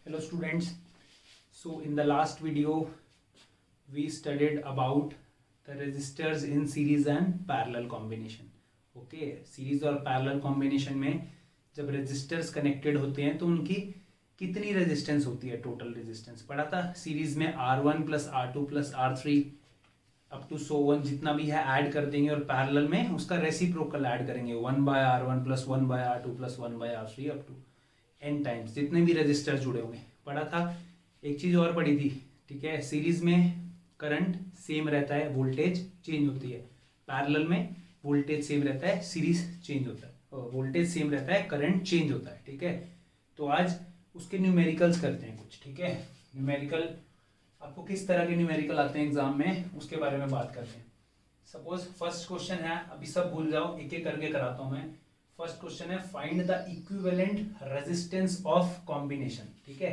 Hello students. So in the last video we studied about the resistors in series and parallel combination. Okay, series और parallel combination में जब resistors connected होते हैं तो उनकी कितनी resistance होती है, total resistance पढ़ा था. सीरीज में R1 plus R2 plus R3 up to so one जितना भी है ऐड कर देंगे और पैरेलल में उसका रेसिप्रोकल ऐड करेंगे 1/R1 plus 1/R2 plus 1/R3 up to n times जितने भी रजिस्टर जुड़े होंगे. पढ़ा था. एक चीज और पढ़ी थी, ठीक है. सीरीज में करंट सेम रहता है, वोल्टेज चेंज होती है. पैरेलल में वोल्टेज सेम रहता है, सीरीज चेंज होता है. वोल्टेज सेम रहता है, करंट चेंज होता है. ठीक है. तो आज उसके न्यूमेरिकल्स करते हैं कुछ. ठीक है. न्यूमेरिकल आपको किस तरह के न्यूमेरिकल आते हैं एग्जाम में उसके बारे में बात करते हैं. सपोज फर्स्ट क्वेश्चन है, अभी सब भूल जाओ, एक एक करके कराता हूं मैं. फर्स्ट क्वेश्चन है find the equivalent resistance of combination. ठीक है.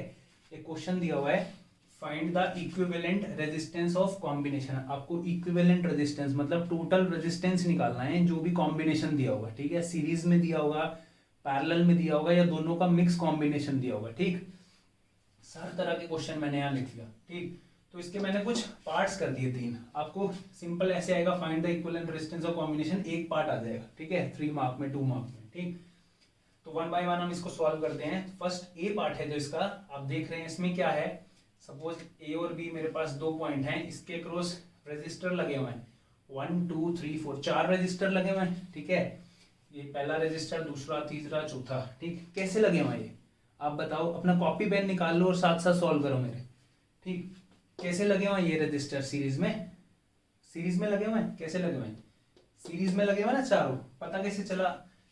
एक क्वेश्चन दिया हुआ है find the equivalent resistance of combination. आपको इक्विवेलेंट रेजिस्टेंस मतलब टोटल रेजिस्टेंस निकालना है जो भी कॉम्बिनेशन दिया होगा. ठीक है. सीरीज में दिया होगा, पैरेलल में दिया होगा या दोनों का मिक्स कॉम्बिनेशन दिया होगा. ठीक. हर तरह के क्वेश्चन मैंने यहाँ लिख लिया. ठीक. तो इसके मैंने कुछ पार्ट्स कर दिए 3. आपको सिंपल ऐसे आएगा find the equivalent resistance of combination, एक पार्ट आ जाएगा. ठीक है. 3 मार्क में 2 मार्क में. ठीक. तो 1 बाय 1 हम इसको सॉल्व करते हैं. फर्स्ट ए पार्ट है जो इसका आप देख रहे हैं. इसमें क्या है, सपोज ए और बी मेरे पास 2 पॉइंट हैं, इसके क्रॉस रजिस्टर लगे हुए हैं 1 2 3 4 4 रजिस्टर लगे हुए हैं. ठीक है. ये पहला रजिस्टर, दूसरा, तीसरा, चौथा. ठीक. कैसे लगे हुए हैं ये आप बताओ. अपना कॉपी पेन निकाल लो और साथ साथ सॉल्व करो मेरे. ठीक. कैसे लगे हुए हैं ये रजिस्टर सीरीज में. सीरीज में लगे हुए हैं. कैसे लगे हुए हैं, सीरीज में लगे हुए ना चारों. पता कैसे चला,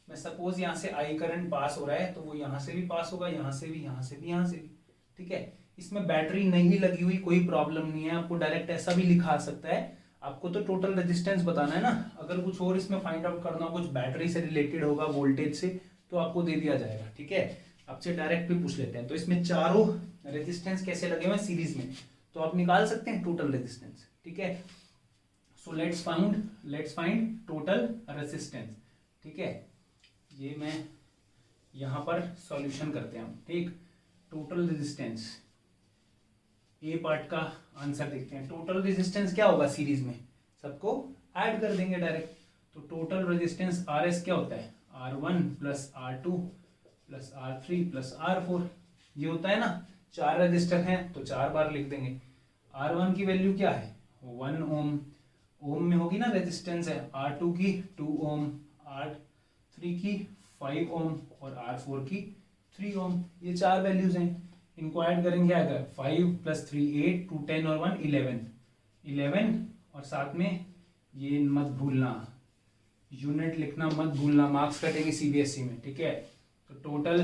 मैं सपोज यहाँ से आई करंट पास हो रहा है तो वो यहाँ से भी पास होगा, यहाँ से भी, यहाँ से भी, यहाँ से भी. ठीक है. इसमें बैटरी नहीं लगी हुई, कोई प्रॉब्लम नहीं है. आपको डायरेक्ट ऐसा भी लिखा सकता है. आपको तो टोटल रेजिस्टेंस बताना है ना. अगर कुछ और इसमें फाइंड आउट करना हो, कुछ बैटरी से रिलेटेड होगा, वोल्टेज से, तो आपको दे दिया जाएगा. ठीक है. आपसे डायरेक्ट भी पूछ लेते हैं. तो इसमें चारों रेजिस्टेंस कैसे लगे हुए हैं सीरीज में, तो आप निकाल सकते हैं टोटल रेजिस्टेंस. ठीक है. So let's find total resistance. ठीक है. ये मैं यहां पर सॉल्यूशन करते हैं हम. ठीक. टोटल रेजिस्टेंस ए पार्ट का आंसर देखते हैं. टोटल रेजिस्टेंस क्या होगा सीरीज में, सबको ऐड कर देंगे डायरेक्ट. तो टोटल रेजिस्टेंस आर एस क्या होता है, R1 plus R2 plus R3 plus R4. ये होता है ना. 4 रजिस्टर हैं तो 4 बार लिख देंगे. R1 की वैल्यू क्या है 1 ओम. ओम में होगी ना रेजिस्टेंस है. R2 की 2 ओम, R3 की 5 ओम और R4 की 3 ओम. ये 4 वैल्यूज हैं. इनको ऐड करेंगे आएगा 5 प्लस 3 8 2 10 और 1 11 और साथ में ये मत भूलना, यूनिट लिखना मत भूलना, मार्क्स कटेंगे सीबीएसई में. ठीक है. तो टोटल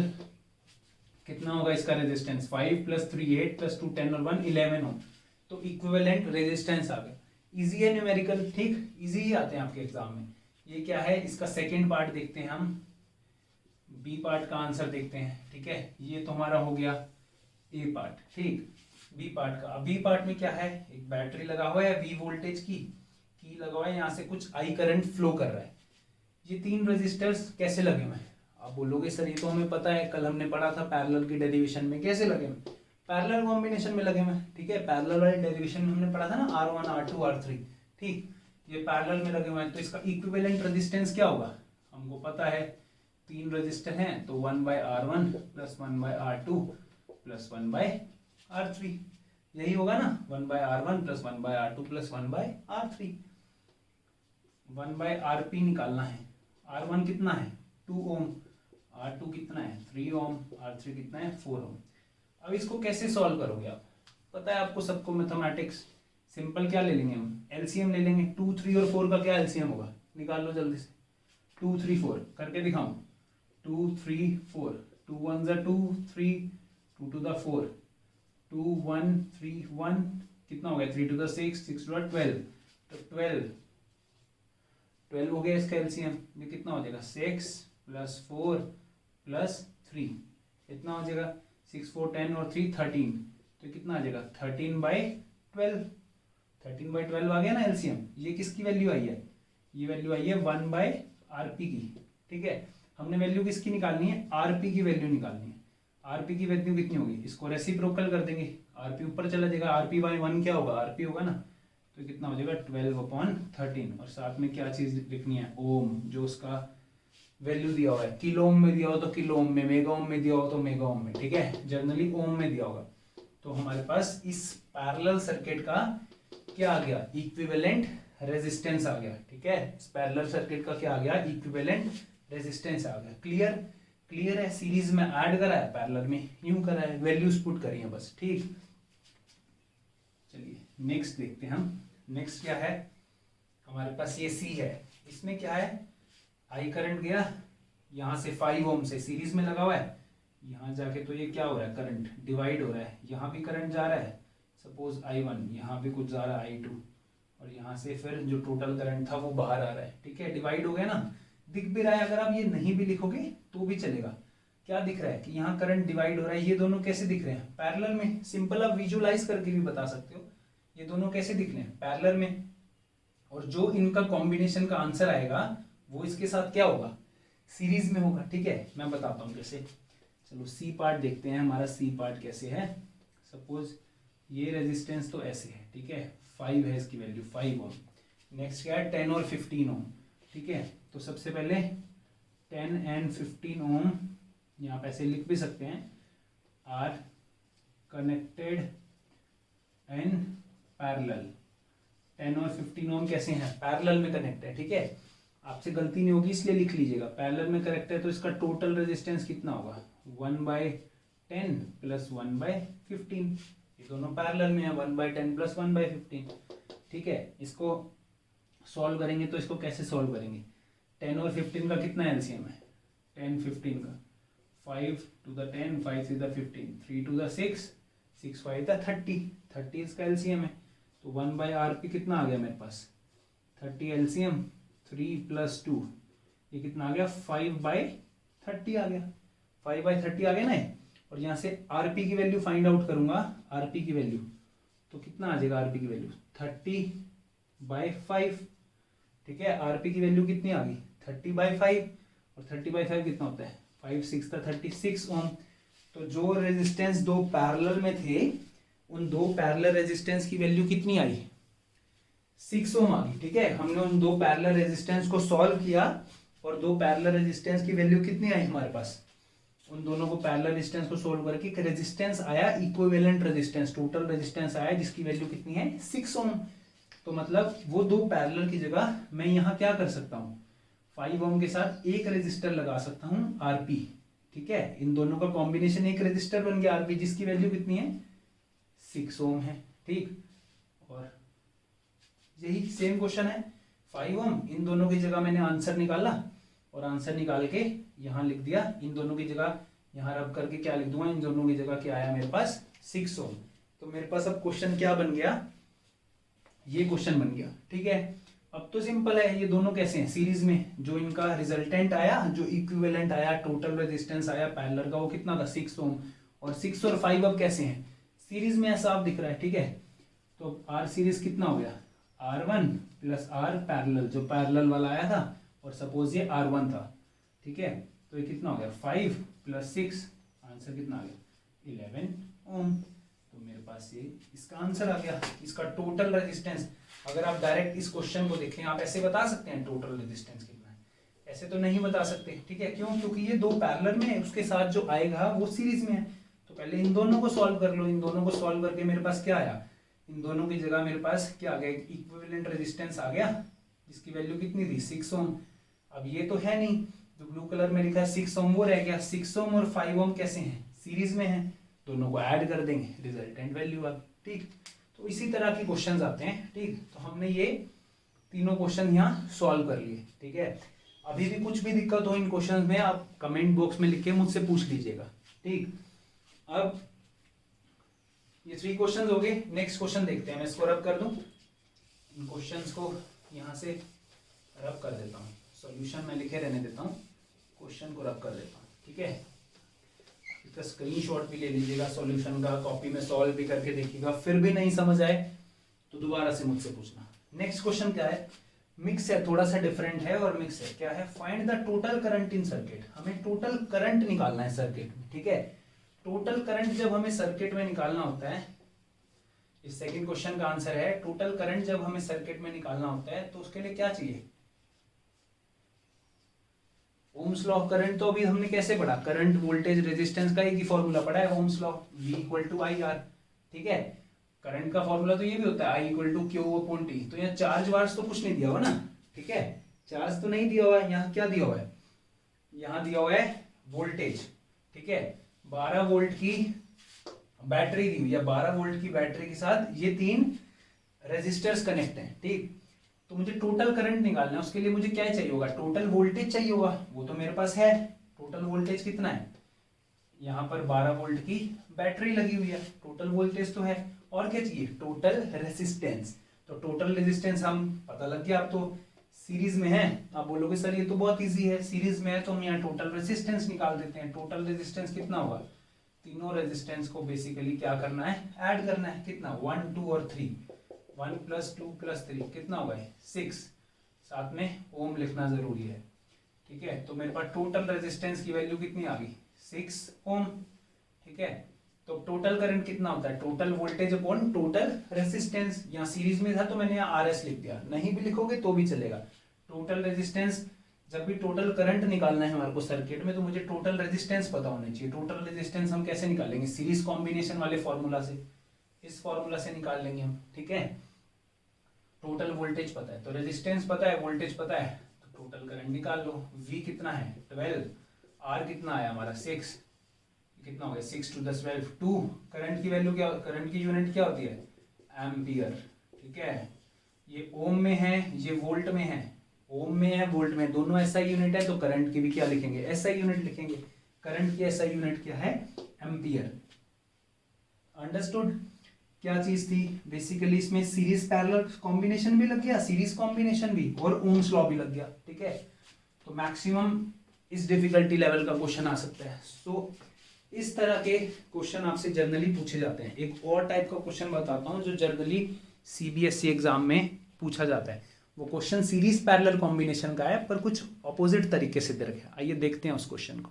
कितना होगा इसका रेजिस्टेंस 5 प्लस 3 8 प्लस 2 10 और 1 11 ओम. तो इक्विवेलेंट रेजिस्टेंस आ गया. इजी है न्यूमेरिकल. ठीक. इजी ही आते हैं आपके एग्जाम में. ये क्या है, इसका सेकेंड पार्ट देखते हैं हम. बी पार्ट का आंसर देखते हैं. ठीक है. ये तो हमारा हो गया ए पार्ट. ठीक. बी पार्ट का, बी पार्ट में क्या है, एक बैटरी लगा हुआ है वी वोल्टेज की लगा हुआ है, यहाँ से कुछ आई करंट फ्लो कर रहा है. ये 3 रजिस्टर्स कैसे लगे हुए हैं. आप बोलोगे सर ये तो हमें पता है, कल हमने पढ़ा था पैरेलल की डेरिवेशन में. कैसे लगे हुए, पैरेलल कॉम्बिनेशन में लगे हुए. ठीक है. पैरेलल वाले डेरिवेशन में हमने पढ़ा था ना R1 R2 R3. ठीक. ये पैरेलल में लगे हुए हैं तो इसका इक्विवेलेंट रेजिस्टेंस क्या होगा हमको पता है. 3 रजिस्टर हैं तो 1/R1 plus 1/R2 plus 1/R3. यही होगा ना. 1/R1 plus 1/R2 plus 1/R3. 1/RP निकालना है. R1 कितना है 2 ओम, R2 कितना है 3 ओम, R3 कितना है 4 ओम. अब इसको कैसे सॉल्व करोगे आप, पता है आपको सबको मैथमेटिक्स. सिंपल क्या ले लेंगे हम, एलसीएम ले लेंगे. 2 3 और 4 का क्या एलसीएम होगा, निकाल लो जल्दी से. 2 3 4 करके दिखाऊं. 2 3 4 2 1 जा 2 3 2 2 द 4 2 1 3 1 कितना हो गया 3 2 द 6 6 2 12. तो 12 हो गया इसका एलसीएम. ये कितना हो जाएगा 6 प्लस 4 प्लस 3 इतना हो जाएगा 6 4 10 और 3 13. तो कितना आ जाएगा 13/12. 13/12 आ गया ना एलसीएम. ये किसकी वैल्यू आई है, ये वैल्यू आई है 1/RP की. ठीक है. हमने वैल्यू किसकी निकालनी है, आरपी की वैल्यू निकालनी है. आरपी की वैल्यू कितनी होगी, इसको रेसिप्रोकल कर देंगे, आरपी ऊपर चला जाएगा, आरपी बाई 1 क्या होगा, आरपी होगा ना, तो कितना हो जाएगा 12/13, और साथ में क्या चीज लिखनी है, ओम, जो उसका वैल्यू दिया हुआ है, किलो ओम में दिया हो तो किलो ओम में, मेगा ओम में दिया हो तो मेगा ओम में, ठीक है, जनरली ओम में दिया होगा। तो हमारे पास इस पैरेलल सर्किट का क्या आ गया, इक्विवेलेंट रेजिस्टेंस आ गया, ठीक है, इस पैरेलल सर्किट का क्या आ गया, इक्विवेलेंट रेजिस्टेंस आ गया। क्लियर, क्लियर है, सीरीज में ऐड करा है, पैरेलल में यूं करा है, वैल्यूज पुट करी है बस, ठीक। चलिए नेक्स्ट देखते हैं हम, नेक्स्ट क्या है हमारे पास, ये सी है, इसमें क्या है, आई करंट गया यहाँ से 5 ओम से सीरीज में लगा हुआ है, यहाँ जाके तो ये क्या हो रहा है, करंट डिवाइड हो रहा है, यहाँ भी करंट जा रहा है, सपोज I1, यहाँ भी कुछ जा रहा है I2, और यहाँ से फिर जो टोटल करंट था वो बाहर आ रहा है, ठीक है, डिवाइड हो गया ना, दिख भी रहा है, अगर आप ये नहीं भी लिखोगे तो भी चलेगा। क्या दिख रहा है कि यहाँ करंट डिवाइड हो रहा है, ये दोनों कैसे दिख रहे हैं, पैरेलल में, सिंपल आप विजुअलाइज करके भी बता सकते हो, ये दोनों कैसे दिख रहे हैं, पैरेलल में, और जो इनका कॉम्बिनेशन का आंसर आएगा वो इसके साथ क्या होगा, सीरीज में होगा, ठीक है, मैं बताता हूँ कैसे। चलो सी पार्ट देखते हैं, हमारा सी पार्ट कैसे है, सपोज ये रेजिस्टेंस तो ऐसे है, ठीक है, 5 है इसकी वैल्यू, 5 ओम, नेक्स्ट क्या है 10 और 15 ओम, ठीक है, तो सबसे पहले 10 एंड 15 ओम, यहाँ पे ऐसे लिख भी सकते हैं, आर कनेक्टेड एंड पैरेलल, 10 और 15 ओम कैसे हैं, पैरेलल में कनेक्ट है, ठीक है, आपसे गलती नहीं होगी इसलिए लिख लीजिएगा, पैरेलल में कनेक्ट है तो इसका टोटल रेजिस्टेंस कितना होगा, 1/10 प्लस 1/15, ये दोनों पैरेलल में है, 1/10 प्लस 1/15, ठीक है, इसको सॉल्व करेंगे तो इसको कैसे सॉल्व करेंगे, 10 और 15 का कितना एलसीएम है, 10 15 का 5 to the 10, 5 to the 15, 3 to the 6, 6 5 the 30 इसका एलसीएम है, तो 1/RP कितना आ गया मेरे पास, 30 एलसीएम, 3 + 2, ये कितना आ गया 5/30 आ गया, 5/30 आ गया ना, और यहाँ से आरपी की वैल्यू फाइंड आउट करूंगा, आरपी की वैल्यू तो कितना आ जाएगा, आरपी की वैल्यू 30/5, ठीक है, आरपी की वैल्यू कितनी आ गई 30/5, और 30/5 कितना होता है 5 6 36 ओम, तो जो रेजिस्टेंस दो पैरेलल में थे उन दो पैरेलल रेजिस्टेंस की वैल्यू कितनी आई, 6 ओम आ गई, ठीक है, हमने उन दो पैरेलल रेजिस्टेंस को सॉल्व किया और दो पैरेलल रेजिस्टेंस की वैल्यू कितनी आई हमारे पास, उन दोनों को पैरेलल रेजिस्टेंस को सोल्व करके एक रेजिस्टेंस आया, इक्विवेलेंट रेजिस्टेंस, टोटल रेजिस्टेंस आया जिसकी वैल्यू कितनी है 6 ओम, तो मतलब वो दो पैरेलल की जगह मैं यहाँ क्या कर सकता हूँ, 5 ओम के साथ एक रेजिस्टर लगा सकता हूँ आरपी, ठीक है, इन दोनों का कॉम्बिनेशन एक रेजिस्टर बन गया आरपी जिसकी वैल्यू कितनी है 6 ओम है, ठीक, और यही सेम क्वेश्चन है 5 ओम, इन दोनों की जगह मैंने आंसर निकाला और आंसर निकाल के यहाँ लिख दिया, इन दोनों की जगह यहाँ रब करके क्या लिख दूंगा, इन दोनों की जगह क्या आया मेरे पास 6 ओम, तो मेरे पास अब क्वेश्चन क्या बन गया, ये क्वेश्चन बन गया, ठीक है। अब तो सिंपल है, ये दोनों कैसे हैं सीरीज में, जो इनका रिजल्टेंट आया, जो इक्विवेलेंट आया, टोटल रेजिस्टेंस आया पैरेलल का वो कितना था 6 ओम, और 6 और 5 अब कैसे हैं सीरीज में, ऐसा आप दिख रहा है, ठीक है, तो आर सीरीज कितना हो गया R1 प्लस R पैरेलल, जो पैरेलल वाला आया था, और सपोज ये R1 था, ठीक है, तो ये कितना हो गया 5 + 6, आंसर कितना आ गया 11 ओम, तो मेरे पास ये इसका आंसर आ गया, इसका टोटल रेजिस्टेंस। अगर आप डायरेक्ट इस क्वेश्चन को देखें, आप ऐसे बता सकते हैं टोटल रेजिस्टेंस कितना है, ऐसे तो नहीं बता सकते, ठीक है, क्यों, क्योंकि ये दो पैरेलल में है, उसके साथ जो आएगा वो सीरीज में है, तो पहले इन दोनों को सॉल्व कर लो, इन दोनों को सॉल्व करके मेरे पास क्या आया, इन दोनों की जगह मेरे पास क्या आ गया, इक्विवेलेंट रेजिस्टेंस आ गया जिसकी वैल्यू कितनी थी 6 ओम, अब ये तो है नहीं, जो ब्लू कलर में लिखा है 6 ओम वो रह गया, 6 ओम और 5 ओम कैसे हैं सीरीज में हैं, दोनों को ऐड कर देंगे रिजल्टेंट वैल्यू अब, ठीक, तो इसी तरह के क्वेश्चंस आते हैं, ठीक, तो हमने ये तीनों क्वेश्चन यहाँ सॉल्व कर लिए, ठीक है, अभी भी कुछ भी दिक्कत हो इन क्वेश्चंस में आप कमेंट बॉक्स में लिख के मुझसे पूछ लीजिएगा, ठीक। अब ये 3 क्वेश्चंस हो गए, नेक्स्ट क्वेश्चन देखते हैं, मैं इसको रब कर दूं, इन क्वेश्चंस को यहाँ से रब कर देता हूँ, सॉल्यूशन में लिखे रहने देता हूँ, क्वेश्चन को रब कर देता हूँ, ठीक है, इसका स्क्रीनशॉट भी ले लीजिएगा सॉल्यूशन का, कॉपी में सॉल्व भी करके देखिएगा, फिर भी नहीं समझ आए तो दोबारा से मुझसे पूछना। नेक्स्ट क्वेश्चन क्या है, मिक्स है, थोड़ा सा डिफरेंट है और मिक्स है, क्या है, find the total current in circuit, हमें टोटल करंट निकालना है सर्किट में, ठीक है, टोटल करंट जब हमें सर्किट में निकालना होता है, इस सेकंड क्वेश्चन का आंसर है टोटल करंट जब हमें सर्किट में निकालना होता है तो उसके लिए क्या चाहिए? ओम्स लॉ ऑफ करंट तो अभी हमने कैसे पढ़ा, करंट वोल्टेज रेजिस्टेंस का एक ही फॉर्मूला पढ़ा है, ohm's law, V equal to I R. ठीक है, करंट का फॉर्मूला तो ये भी होता है I equal to Q upon T. तो यहाँ चार्ज वार्ज तो कुछ नहीं दिया हुआ ना, ठीक है, चार्ज तो नहीं दिया हुआ है। यहाँ क्या दिया हुआ है, यहाँ दिया हुआ है वोल्टेज। ठीक है, 12 वोल्ट की बैटरी दी हुई है, 12 वोल्ट की बैटरी के साथ ये 3 रेजिस्टर्स कनेक्ट हैं। ठीक, तो मुझे टोटल करंट निकालना है, उसके लिए मुझे क्या चाहिए होगा, टोटल वोल्टेज चाहिए होगा, वो तो मेरे पास है। टोटल वोल्टेज कितना है, यहाँ पर 12 वोल्ट की बैटरी लगी हुई है, टोटल वोल्टेज तो है। और क्या चाहिए, टोटल रेजिस्टेंस। तो टोटल रेजिस्टेंस हम पता लग गया, आप तो सीरीज में है, आप बोलोगे सर ये तो बहुत इजी है, सीरीज में है तो हम यहाँ टोटल रेजिस्टेंस निकाल देते हैं। टोटल रेजिस्टेंस कितना होगा, तीनों रेजिस्टेंस को बेसिकली क्या करना है, ऐड करना है। कितना, 1 2 और 3, 1 + 2 + 3 कितना होगा, 6। साथ में ओम लिखना जरूरी है। ठीक है, तो मेरे पास टोटल रेजिस्टेंस की वैल्यू कितनी आ गई, 6 ओम। ठीक है, तो टोटल करंट कितना होता है, total voltage upon total resistance. यहाँ सीरीज में था तो मैंने यहाँ RS लिख दिया, नहीं भी लिखोगे तो भी चलेगा। टोटल रेजिस्टेंस, जब भी टोटल करंट निकालना है हमारे को सर्किट में, तो मुझे टोटल रेजिस्टेंस पता होना चाहिए। टोटल रेजिस्टेंस हम कैसे निकालेंगे, सीरीज कॉम्बिनेशन वाले फॉर्मूला से, इस फॉर्मूला से निकाल लेंगे हम। ठीक है, टोटल वोल्टेज पता है तो रेजिस्टेंस पता है, वोल्टेज पता है तो टोटल करंट निकाल लो। V कितना है 12, R कितना आया हमारा 6, कितना हो गया 6 × 10 12 2। करंट की वैल्यू क्या, करंट की यूनिट क्या होती है, एम्पियर। ठीक है, ये ओम में है, ये वोल्ट में है, ओम में है वोल्ट में, दोनों SI यूनिट है, तो करंट की भी क्या लिखेंगे, SI यूनिट लिखेंगे। करंट की SI यूनिट क्या है, एम्पियर। अंडरस्टूड, क्या चीज थी बेसिकली, इसमें सीरीज पैरेलल कॉम्बिनेशन भी लग गया, सीरीज कॉम्बिनेशन भी, और ओम्स लॉ भी लग गया। ठीक है, तो मैक्सिमम इस डिफिकल्टी लेवल का क्वेश्चन आ सकता है। सो इस तरह के क्वेश्चन आपसे जनरली पूछे जाते हैं। एक और टाइप का क्वेश्चन बताता हूं जो जनरली CBSE एग्जाम में पूछा जाता है। वो क्वेश्चन सीरीज पैरेलल कॉम्बिनेशन का है, पर कुछ ऑपोजिट तरीके से दे रखा है। आइए देखते हैं उस क्वेश्चन को।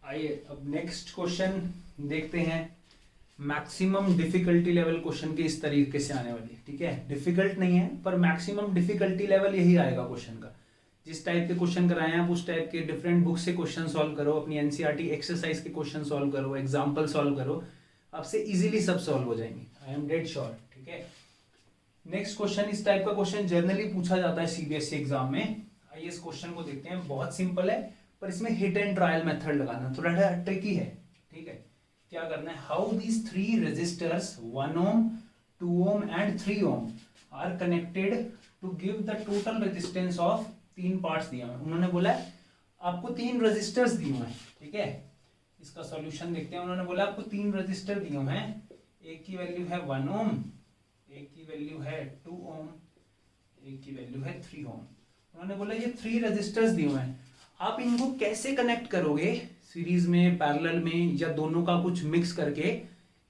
आइए अब नेक्स्ट क्वेश्चन देखते हैं। मैक्सिमम डिफिकल्टी लेवल क्वेश्चन के इस तरीके से आने वाली है। ठीक है, डिफिकल्ट नहीं है पर मैक्सिमम डिफिकल्टी लेवल यही आएगा क्वेश्चन का। जिस टाइप के क्वेश्चन कराए हैं आप उस टाइप के डिफरेंट बुक से क्वेश्चन सॉल्व करो, अपनी NCERT एक्सरसाइज के क्वेश्चन सॉल्व करो, एग्जाम्पल सॉल्व करो, आपसे इजीली सब सॉल्व हो जाएंगे, आई एम डेड श्योर। ठीक है, नेक्स्ट क्वेश्चन, इस टाइप का क्वेश्चन जनरली पूछा जाता है CBSE एग्जाम में। आइए इस क्वेश्चन को देखते हैं। बहुत सिंपल है पर इसमें हिट एंड ट्रायल मेथड लगाना थोड़ा ट्रिकी है। ठीक है, क्या करना है, how these 3 resistors 1 ohm 2 ohm and 3 ohm are connected to give the total resistance of, 3 parts दिया है उन्होंने, बोला है आपको 3 रेजिस्टर्स दिए हुए हैं। ठीक है, इसका सॉल्यूशन देखते हैं। उन्होंने बोला आपको 3 रेजिस्टर दिए हुए हैं, एक की वैल्यू है 1 ohm, एक की वैल्यू है 2 ohm, एक की वैल्यू है 3 ohm। उन्होंने बोला ये 3 रेजिस्टर्स दिए हुए हैं, आप इनको कैसे कनेक्ट करोगे, सीरीज में, पैरेलल में, या दोनों का कुछ मिक्स करके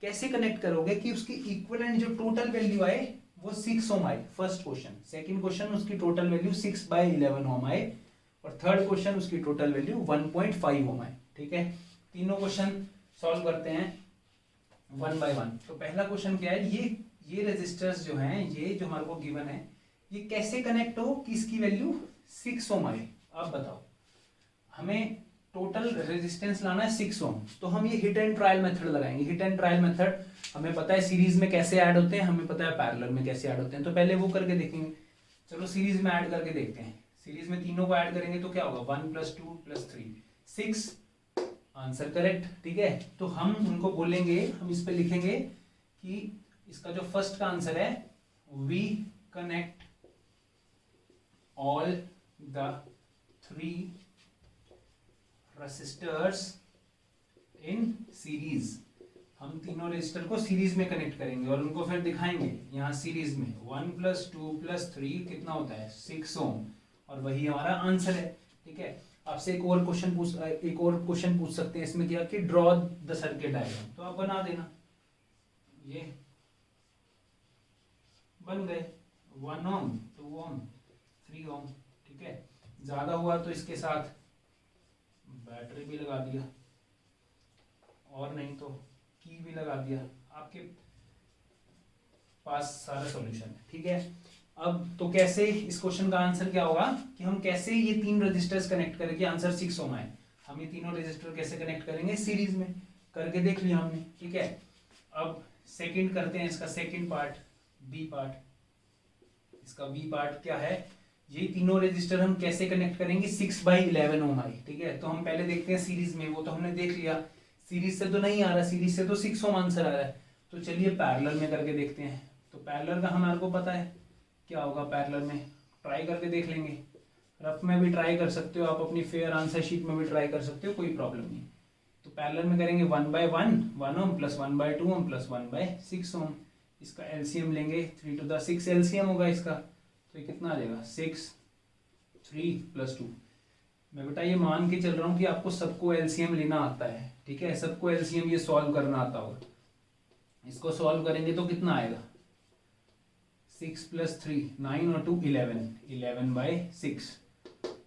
कैसे कनेक्ट करोगे कि उसकी इक्विवेलेंट जो टोटल वैल्यू आए वो 6 ohm आए। First question. सेकंड क्वेश्चन उसकी टोटल वैल्यू 6/11 ohm आए, और थर्ड क्वेश्चन उसकी टोटल वैल्यू 1.5 ohm आए। ठीक है, तीनों क्वेश्चन सॉल्व करते हैं 1 by 1। तो पहला क्वेश्चन क्या है, ये रेजिस्टर्स जो हैं, ये जो हमारे को गिवन है, ये कैसे कनेक्ट हो कि इसकी वैल्यू 6 ohm आए। आप बताओ, हमें टोटल रेजिस्टेंस लाना है 6 ohm, तो हम ये हिट एंड ट्रायल मेथड लगाएंगे। हिट एंड ट्रायल मेथड हमें पता है सीरीज में कैसे ऐड होते हैं, हमें पता है पैरेलल में कैसे ऐड होते हैं, तो पहले वो करके देखेंगे। चलो सीरीज में ऐड करके देखते हैं। सीरीज में तीनों को ऐड करेंगे तो क्या होगा, 1 + 2 + 3 6, आंसर करेक्ट। ठीक है, तो हम उनको बोलेंगे, हम इस पे लिखेंगे कि इसका जो फर्स्ट का आंसर है, we connect all the 3 resistors in series. हम तीनों रेजिस्टर को सीरीज में कनेक्ट करेंगे और उनको फिर दिखाएंगे यहाँ सीरीज में। 1 + 2 + 3 कितना होता है, 6 ohm, और वही हमारा आंसर है। ठीक है, आपसे एक और क्वेश्चन पूछ सकते हैं इसमें, क्या कि ड्रॉ द सर्किट डायग्राम, तो आप बना देना। ये बन गए 1 ohm 2 ohm 3 ohm। ठीक है, ज्यादा हुआ तो इसके साथ बैटरी भी लगा दिया। नहीं तो की भी लगा दिया, आपके पास सारा सॉल्यूशन है। ठीक है, अब तो कैसे इस क्वेश्चन का आंसर क्या होगा कि हम कैसे ये तीन रजिस्टर्स कनेक्ट करेंगे, आंसर 6 ओम है, हम ये तीनों रजिस्टर कैसे कनेक्ट करेंगे, सीरीज में करके देख लिया हमने। ठीक है, अब सेकंड करते हैं इसका सेकंड पार्ट, बी पार्ट। इसका बी पार्ट क्या है, ये तीनों रजिस्टर हम कैसे कनेक्ट करेंगे 6/11 ओम आई। ठीक है, तो हम पहले देखते हैं सीरीज में, वो तो हमने देख लिया, सीरीज से तो नहीं आ रहा, सीरीज से तो 6 ओम आंसर आ रहा है, तो चलिए पैरेलल में करके देखते हैं। तो पैरेलल का हमारे को पता है क्या होगा, पैरेलल में ट्राई करके देख लेंगे, रफ में भी ट्राई कर सकते हो आप, अपनी फेयर आंसर शीट में भी ट्राई कर सकते हो, कोई प्रॉब्लम नहीं। तो पैरेलल में करेंगे 1/1 1 ओम प्लस 1/2 ओम प्लस 1/6 ओम, इसका एलसीएम लेंगे 3 to the 6 एलसीएम होगा इसका, तो ये कितना आ जाएगा 6 3 + 2। मैं बेटा ये मान के चल रहा हूँ कि आपको सबको एलसीएम लेना आता है। ठीक है, सबको एलसीएम ये सॉल्व करना आता होगा। इसको सॉल्व करेंगे तो कितना आएगा 6 + 3 9 और 2 11 11/6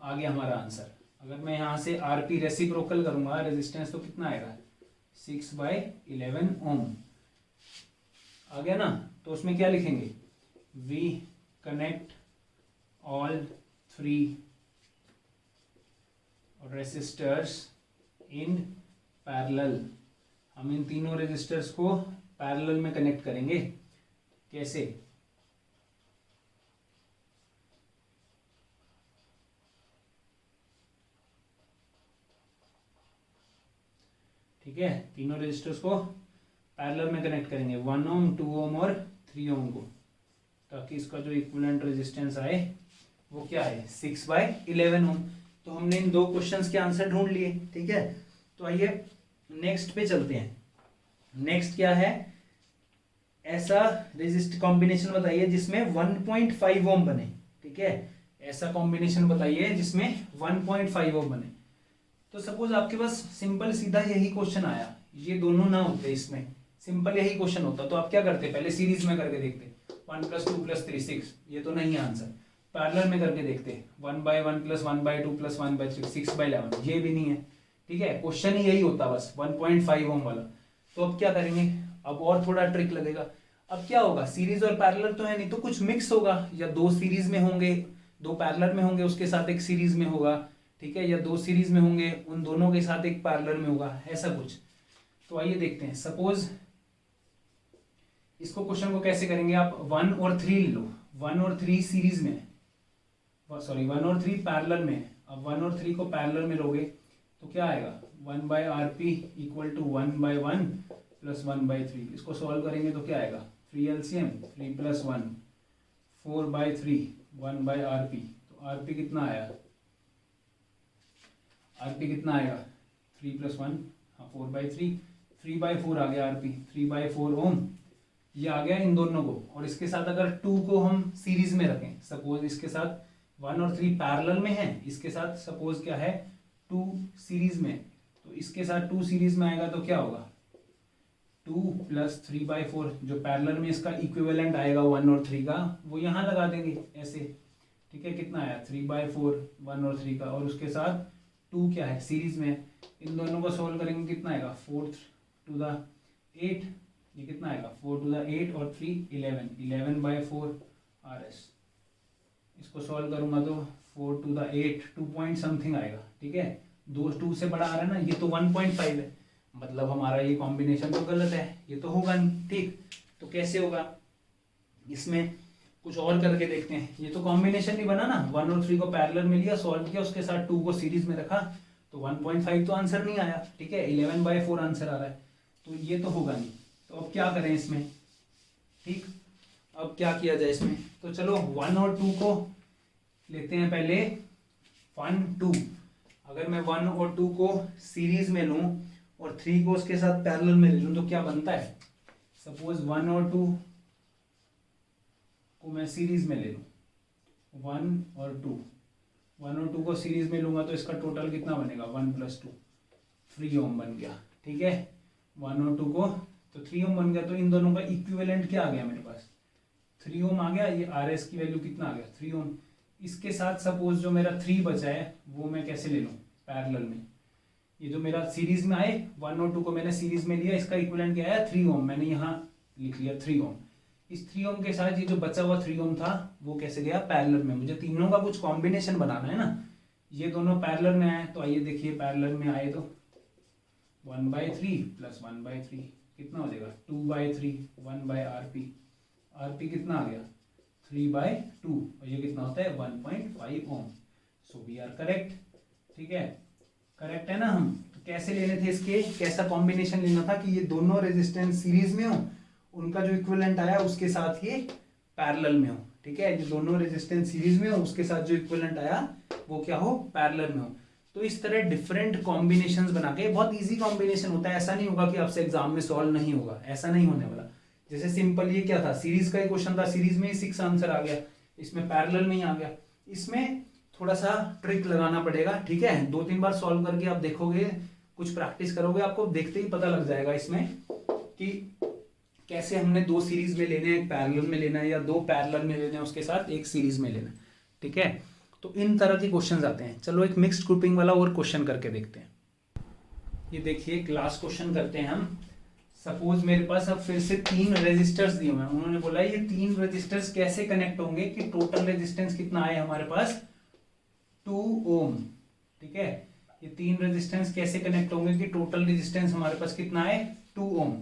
आ गया हमारा आंसर। अगर मैं यहाँ से आरपी रेसिप्रोकल करूंगा रेजिस्टेंस तो कितना आएगा 6/11 ओम आ गया ना। तो उसमें क्या लिखेंगे, we connect all 3 resistors in parallel. हम इन तीनों रेजिस्टर्स को पैरेलल में कनेक्ट करेंगे, कैसे, ठीक है, तीनों रेजिस्टर्स को पैरेलल में कनेक्ट करेंगे 1 ओम 2 ओम और 3 ओम को, ताकि इसका जो इक्विवेलेंट रेजिस्टेंस आए वो क्या है 6/11 ओम। तो हमने इन दो क्वेश्चंस के आंसर ढूंढ लिए। ठीक है, तो आइए नेक्स्ट पे चलते हैं। नेक्स्ट क्या है, ऐसा रेजिस्ट कॉम्बिनेशन बताइए जिसमें 1.5 ओम बने। ठीक है, ऐसा कॉम्बिनेशन बताइए जिसमें 1.5 ओम बने। तो सपोज आपके पास सिंपल सीधा यही क्वेश्चन आया, ये दोनों ना होते, इसमें सिंपल यही क्वेश्चन होता, तो आप क्या करते, पहले सीरीज में करके देखते 1 + 2 + 3 6, ये तो नहीं है आंसर। पैरेलल में करके देखते 1/1 + 1/2 + 1/3 6/11, ये भी नहीं है। ठीक है, क्वेश्चन ही यही होता बस 1.5 ओम वाला। तो अब क्या करेंगे, अब और थोड़ा ट्रिक लगेगा। अब क्या होगा, सीरीज और पैरेलल तो है नहीं, तो कुछ मिक्स होगा, या 2 सीरीज में होंगे 2 पैरेलल में होंगे, उसके साथ एक सीरीज में होगा। ठीक है, या 2 सीरीज में होंगे, उन दोनों के साथ एक पैरेलल में होगा, ऐसा कुछ। तो आइए देखते हैं, सपोज इसको क्वेश्चन को कैसे करेंगे, आप 1 और 3 ले लो, 1 और 3 सीरीज में, सॉरी 1 और 3 पैरेलल में। अब 1 और 3 को पैरेलल में लोगे तो क्या आएगा 1/RP = 1/1 + 1/3। इसको सॉल्व करेंगे तो क्या आएगा 3 LCM 3 + 1 4/3 1/RP। तो RP कितना आया, RP कितना आएगा 3 + 1 हाँ 4/3 3/4 आ गया RP 3/4 ओम, ये आ गया इन दोनों को। और इसके साथ अगर 2 को हम सीरीज में रखें, सपोज इसके साथ 1 और 3 पैरेलल में है, इसके साथ सपोज क्या है 2 सीरीज में, तो इसके साथ 2 सीरीज में आएगा तो क्या होगा 2 + 3/4, जो पैरेलल में इसका इक्विवेलेंट आएगा 1 और 3 का, वो यहाँ लगा देंगे ऐसे। ठीक है, कितना आया 3/4 1 और 3 का, और उसके साथ 2 क्या है सीरीज में, इन दोनों को सोल्व करेंगे कितना आएगा 4 to the 8, ये कितना आएगा 4 to the 8 और 3 11 11/4 RS। इसको सॉल्व करूंगा तो 4 to the 8 2 पॉइंट समथिंग आएगा। ठीक है, 2 से बड़ा आ रहा है ना, ये तो 1.5 है, मतलब हमारा ये कॉम्बिनेशन तो गलत है, ये तो होगा नहीं। ठीक, तो कैसे होगा, इसमें कुछ और करके देखते हैं। ये तो कॉम्बिनेशन नहीं बना ना, 1 और 3 को पैरेलल में लिया, सॉल्व किया, उसके साथ 2 को सीरीज में रखा, तो 1.5 तो आंसर नहीं आया। ठीक है, 11/4 आंसर आ रहा है, तो ये तो होगा नहीं। तो अब क्या करें इसमें, ठीक, अब क्या किया जाए इसमें, तो चलो 1 और 2 को लेते हैं पहले 1 2। अगर मैं 1 और 2 को सीरीज में लूं और 3 को उसके साथ पैरेलल में ले लूं तो क्या बनता है, सपोज 1 और 2 को मैं सीरीज में ले लूं 1 और 2, 1 और 2 को सीरीज में लूंगा तो इसका टोटल कितना बनेगा 1 + 2 3 ओम बन गया। ठीक है, 1 और 2 को तो 3 ओम बन गया, तो इन दोनों का इक्विवेलेंट क्या आ गया मेरे पास 3 ओम आ गया। ये RS की वैल्यू कितना आ गया 3 ओम। इसके साथ सपोज जो मेरा 3 बचा है वो मैं कैसे ले लूँ पैरेलल में, ये जो मेरा सीरीज में आए 1 और 2 को मैंने सीरीज में लिया, इसका इक्विवेलेंट क्या आया 3 ओम, मैंने यहाँ लिख लिया 3 ओम। इस 3 ओम के साथ ये जो बचा हुआ 3 ओम था वो कैसे गया पैरेलल में। मुझे तीनों का कुछ कॉम्बिनेशन बनाना है ना, ये दोनों पैरेलल में आए तो आइए देखिए पैरेलल में आए तो 1/3 प्लस 1/3 कितना हो जाएगा 2/3 1/RP, RP कितना आ गया 3/2 और ये कितना होता है 1.5 ओम। सो वी आर करेक्ट, ठीक है, करेक्ट है ना। हम तो कैसे लेने थे इसके, कैसा कॉम्बिनेशन लेना था कि ये दोनों रेजिस्टेंस सीरीज में हो, उनका जो इक्विवेलेंट आया उसके साथ ये पैरेलल में हो, ठीक है। जो दोनों रेजिस्टेंस सीरीज में हो उसके साथ जो इक्विवेलेंट आया वो क्या हो पैरेलल में हो। तो इस तरह डिफरेंट कॉम्बिनेशंस बना के, बहुत इजी कॉम्बिनेशन होता है, ऐसा नहीं होगा कि आपसे एग्जाम में सॉल्व नहीं होगा, ऐसा नहीं होने वाला। जैसे सिंपल ये क्या था सीरीज का ही क्वेश्चन था, सीरीज में ही 6 आंसर आ गया, इसमें पैरेलल में ही आ गया। इसमें थोड़ा सा ट्रिक लगाना पड़ेगा, ठीक है, 2-3 बार सॉल्व करके आप देखोगे, कुछ प्रैक्टिस करोगे, आपको देखते ही पता लग जाएगा इसमें कि कैसे हमने 2 सीरीज में लेने हैं, एक पैरेलल में लेना है या 2 पैरेलल में लेना है उसके साथ एक सीरीज में लेना है, ठीक है। तो इन तरह के क्वेश्चंस आते हैं। चलो एक मिक्स्ड ग्रुपिंग वाला और क्वेश्चन करके देखते हैं। ये देखिए क्लास क्वेश्चन करते हैं हम। सपोज मेरे पास अब फिर से 3 रेजिस्टर्स दिए हुए हैं, उन्होंने बोला ये 3 रेजिस्टर्स कैसे कनेक्ट होंगे कि टोटल रेजिस्टेंस कितना आए हमारे पास 2 ओम, ठीक है। ये 3 रेजिस्टेंस कैसे कनेक्ट होंगे कि टोटल रेजिस्टेंस हमारे पास कितना आए 2 ओम।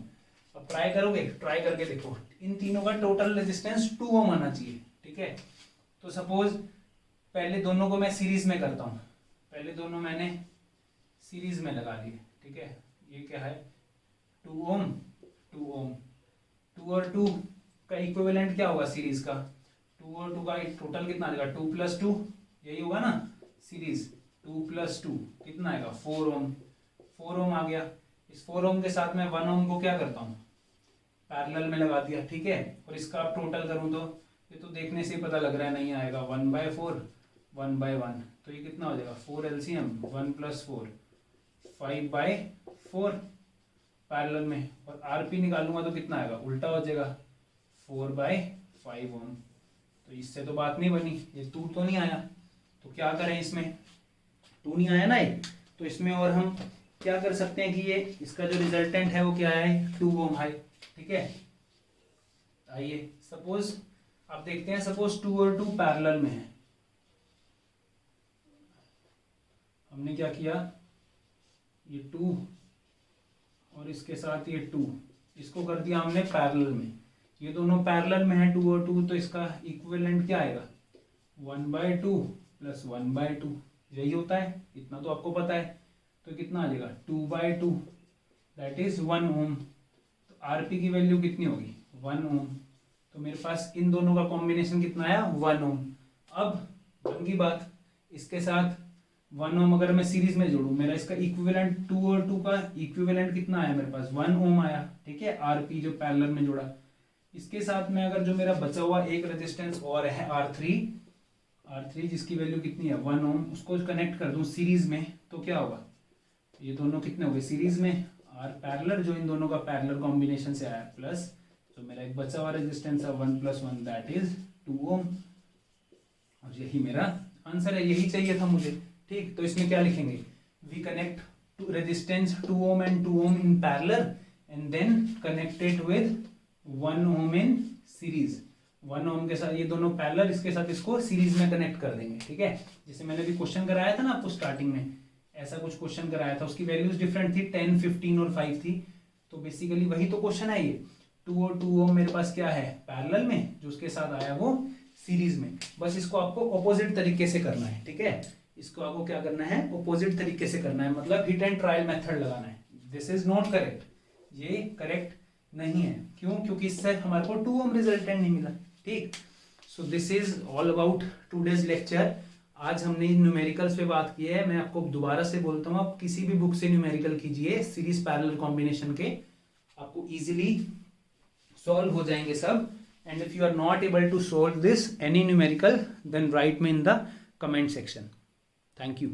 अब ट्राई करोगे, ट्राई करके देखो, इन तीनों का टोटल रेजिस्टेंस 2 ओम आना चाहिए, ठीक है। तो सपोज पहले दोनों को मैं सीरीज में करता हूं, पहले दोनों मैंने सीरीज में लगा दिए, ठीक है। ये क्या है 2 ओम 2 ओम, 2 और 2 का इक्विवेलेंट क्या होगा सीरीज का, 2 और 2 का टोटल कितना आएगा 2 + 2, यही होगा ना सीरीज। 2 + 2 कितना आएगा 4 ओम, 4 ओम आ गया। इस 4 ओम के साथ मैं 1 ओम को क्या करता हूँ पैरेलल में लगा दिया, ठीक है। और इसका आप टोटल करूँ तो ये तो देखने से ही पता लग रहा है नहीं आएगा 1/4 1/1, तो ये कितना हो जाएगा 4 LCM 1 + 4 5/4 पैरेलल में। और RP निकालूंगा तो कितना आएगा उल्टा हो जाएगा 4/5 ओम। तो इससे तो बात नहीं बनी, ये 2 तो नहीं आया, तो क्या करें इसमें 2 नहीं आया ना ये, तो इसमें और हम क्या कर सकते हैं कि ये इसका जो रिजल्टेंट है वो क्या है 2 ओम है, ठीक है। आइए सपोज आप देखते हैं, सपोज 2 और 2 पैरेलल में है, हमने क्या किया ये 2 और इसके साथ ये 2, इसको कर दिया हमने पैरेलल में। ये दोनों पैरेलल में है 2 और 2, तो इसका इक्विवेलेंट क्या आएगा 1/2 प्लस 1/2, यही होता है, इतना तो आपको पता है। तो कितना आ जाएगा 2/2 दैट इज 1 ओम। तो RP की वैल्यू कितनी होगी 1 ओम। तो मेरे पास इन दोनों का कॉम्बिनेशन कितना आया 1 ओम। अब बन की बात, इसके साथ 1 ओम अगर मैं सीरीज में जोड़ू, मेरा इसका इक्विवेलेंट 2 और 2 का इक्विवेलेंट कितना आया मेरे पास 1 ओम आया, ठीक है। RP जो पैरेलल में जोड़ा, इसके साथ में अगर जो मेरा बचा हुआ एक रेजिस्टेंस और है R3 जिसकी वैल्यू कितनी है 1 ओम, उसको कनेक्ट कर दूं सीरीज में तो क्या होगा, ये दोनों कितने हो गए सीरीज में, R पैरेलल जो इन दोनों का पैरेलल कॉम्बिनेशन से आया, प्लस जो मेरा एक बचा हुआ रेजिस्टेंस है 1 + 1 दैट इज 2 ओम। और यही मेरा आंसर है, यही चाहिए था मुझे, ठीक। तो इसमें क्या लिखेंगे, we connect two resistance 2 ohm and 2 ohm in parallel and then connected with 1 ohm in series. 1 ohm के साथ ये दोनों पैरेलल, इसके साथ इसको सीरीज में कनेक्ट कर देंगे, ठीक है। जैसे मैंने भी क्वेश्चन कराया था ना आपको स्टार्टिंग में, ऐसा कुछ क्वेश्चन कराया था, उसकी वैल्यूज डिफरेंट थी 10 15 और 5 थी। तो बेसिकली वही तो क्वेश्चन है ये, 2 और 2 ओम मेरे पास क्या है पैरेलल में, जो उसके साथ आया वो सीरीज में। बस इसको आपको ऑपोजिट तरीके से करना है, ठीक है। इसको आपको क्या करना है ऑपोजिट तरीके से करना है, मतलब हिट एंड ट्रायल मेथड लगाना है। दिस इज नॉट करेक्ट, ये करेक्ट नहीं है, क्यों, क्योंकि इससे हमारे को 2 ओम रिजल्टेंट नहीं मिला, ठीक। So this is all about today's lecture. आज हमने न्यूमेरिकल्स पे बात की है। मैं आपको दोबारा से बोलता हूँ, आप किसी भी बुक से न्यूमेरिकल कीजिए सीरीज पैरेलल कॉम्बिनेशन के, आपको इजीली सॉल्व हो जाएंगे सब। And if you are not able to solve this any numerical, then write me in the comment section. Thank you.